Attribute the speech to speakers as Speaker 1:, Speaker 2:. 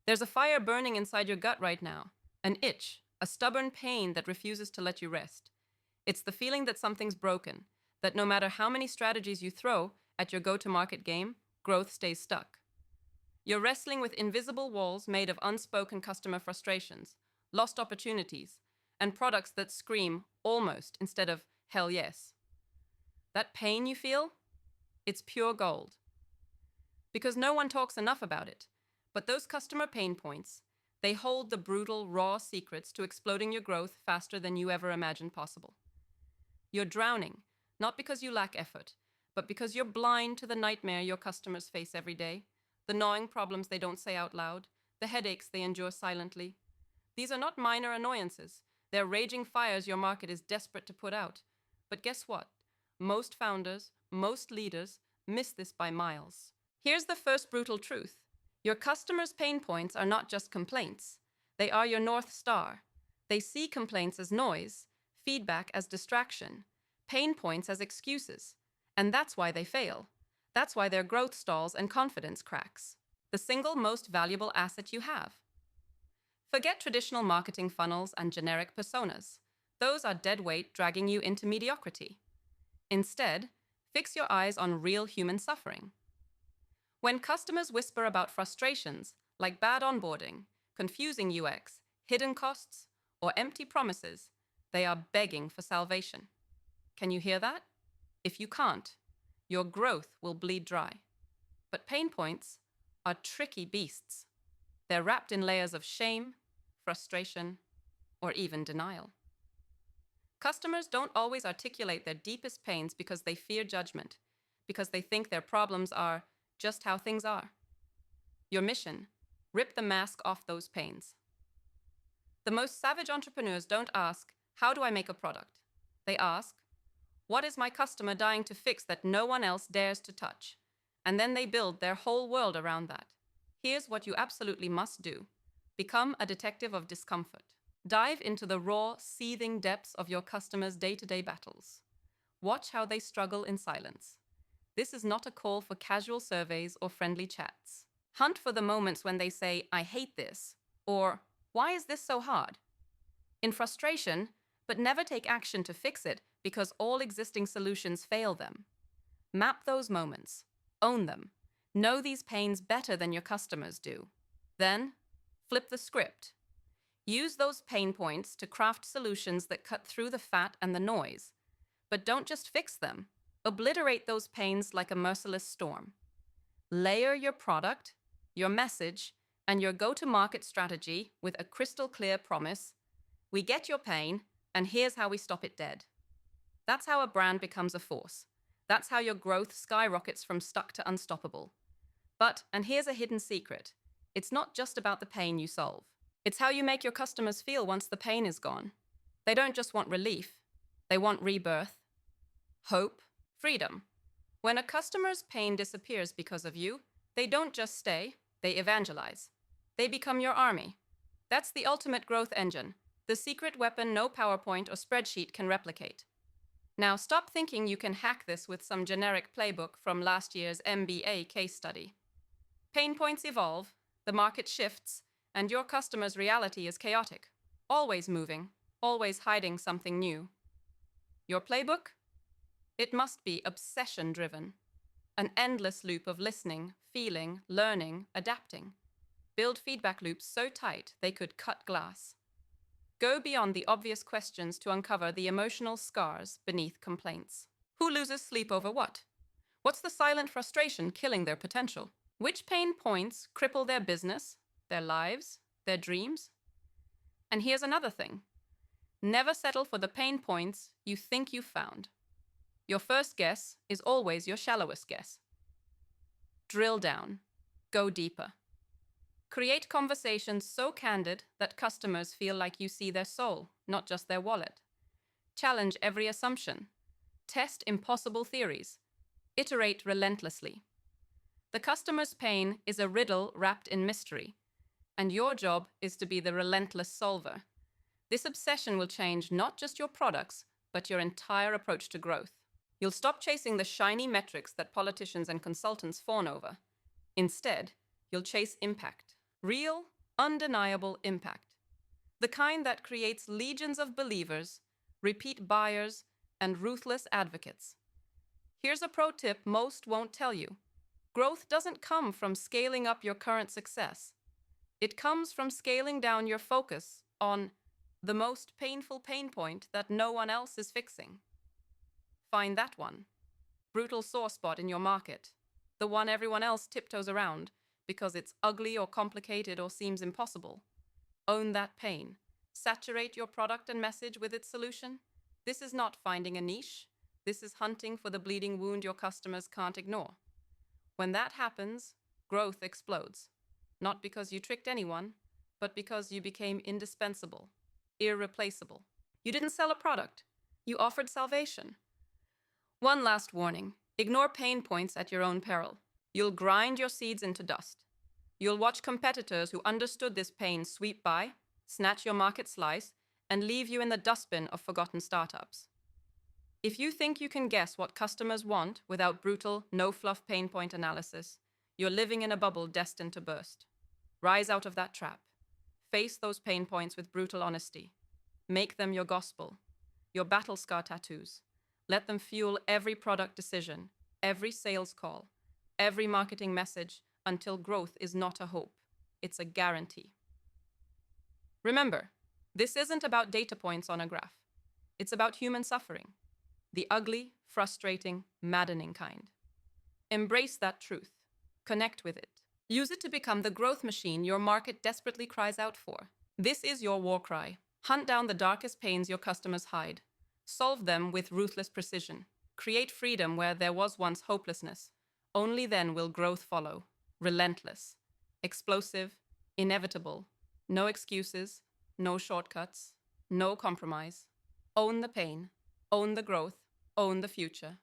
Speaker 1: There's a fire burning inside your gut right now, an itch, a stubborn pain that refuses to let you rest. It's the feeling that something's broken, that no matter how many strategies you throw at your go-to-market game, growth stays stuck. You're wrestling with invisible walls made of unspoken customer frustrations, lost opportunities, and products that scream almost instead of hell yes. That pain you feel? It's pure gold. Because no one talks enough about it. But those customer pain points, they hold the brutal, raw secrets to exploding your growth faster than you ever imagined possible. You're drowning, not because you lack effort, but because you're blind to the nightmare your customers face every day, the gnawing problems they don't say out loud, the headaches they endure silently. These are not minor annoyances. They're raging fires your market is desperate to put out. But guess what? Most founders, most leaders miss this by miles. Here's the first brutal truth. Your customers' pain points are not just complaints. They are your North Star. They see complaints as noise, feedback as distraction, pain points as excuses. And that's why they fail. That's why their growth stalls and confidence cracks. The single most valuable asset you have. Forget traditional marketing funnels and generic personas. Those are dead weight dragging you into mediocrity. Instead, fix your eyes on real human suffering. When customers whisper about frustrations like bad onboarding, confusing UX, hidden costs, or empty promises, they are begging for salvation. Can you hear that? If you can't, your growth will bleed dry. But pain points are tricky beasts. They're wrapped in layers of shame, frustration, or even denial. Customers don't always articulate their deepest pains because they fear judgment, because they think their problems are just how things are. Your mission: rip the mask off those pains. The most savage entrepreneurs don't ask, how do I make a product? They ask, what is my customer dying to fix that no one else dares to touch? And then they build their whole world around that. Here's what you absolutely must do. Become a detective of discomfort. Dive into the raw, seething depths of your customers' day-to-day battles. Watch how they struggle in silence. This is not a call for casual surveys or friendly chats. Hunt for the moments when they say, I hate this, or why is this so hard? In frustration, but never take action to fix it because all existing solutions fail them. Map those moments. Own them. Know these pains better than your customers do. Then, flip the script. Use those pain points to craft solutions that cut through the fat and the noise. But don't just fix them. Obliterate those pains like a merciless storm. Layer your product, your message, and your go-to-market strategy with a crystal clear promise. We get your pain, and here's how we stop it dead. That's how a brand becomes a force. That's how your growth skyrockets from stuck to unstoppable. But, and here's a hidden secret, it's not just about the pain you solve. It's how you make your customers feel once the pain is gone. They don't just want relief. They want rebirth, hope, freedom. When a customer's pain disappears because of you, they don't just stay, they evangelize. They become your army. That's the ultimate growth engine, the secret weapon no PowerPoint or spreadsheet can replicate. Now stop thinking you can hack this with some generic playbook from last year's MBA case study. Pain points evolve, the market shifts, and your customer's reality is chaotic, always moving, always hiding something new. Your playbook? It must be obsession-driven, an endless loop of listening, feeling, learning, adapting. Build feedback loops so tight they could cut glass. Go beyond the obvious questions to uncover the emotional scars beneath complaints. Who loses sleep over what? What's the silent frustration killing their potential? Which pain points cripple their business, their lives, their dreams? And here's another thing. Never settle for the pain points you think you've found. Your first guess is always your shallowest guess. Drill down. Go deeper. Create conversations so candid that customers feel like you see their soul, not just their wallet. Challenge every assumption. Test impossible theories. Iterate relentlessly. The customer's pain is a riddle wrapped in mystery, and your job is to be the relentless solver. This obsession will change not just your products, but your entire approach to growth. You'll stop chasing the shiny metrics that politicians and consultants fawn over. Instead, you'll chase impact. Real, undeniable impact. The kind that creates legions of believers, repeat buyers, and ruthless advocates. Here's a pro tip most won't tell you. Growth doesn't come from scaling up your current success. It comes from scaling down your focus on the most painful pain point that no one else is fixing. Find that one. Brutal sore spot in your market. The one everyone else tiptoes around because it's ugly or complicated or seems impossible. Own that pain. Saturate your product and message with its solution. This is not finding a niche. This is hunting for the bleeding wound your customers can't ignore. When that happens, growth explodes. Not because you tricked anyone, but because you became indispensable, irreplaceable. You didn't sell a product. You offered salvation. One last warning. Ignore pain points at your own peril. You'll grind your seeds into dust. You'll watch competitors who understood this pain sweep by, snatch your market slice, and leave you in the dustbin of forgotten startups. If you think you can guess what customers want without brutal, no-fluff pain point analysis, you're living in a bubble destined to burst. Rise out of that trap. Face those pain points with brutal honesty. Make them your gospel, your battle scar tattoos. Let them fuel every product decision, every sales call, every marketing message until growth is not a hope. It's a guarantee. Remember, this isn't about data points on a graph. It's about human suffering. The ugly, frustrating, maddening kind. Embrace that truth. Connect with it. Use it to become the growth machine your market desperately cries out for. This is your war cry. Hunt down the darkest pains your customers hide. Solve them with ruthless precision. Create freedom where there was once hopelessness. Only then will growth follow. Relentless. Explosive. Inevitable. No excuses. No shortcuts. No compromise. Own the pain. Own the growth. Own the future.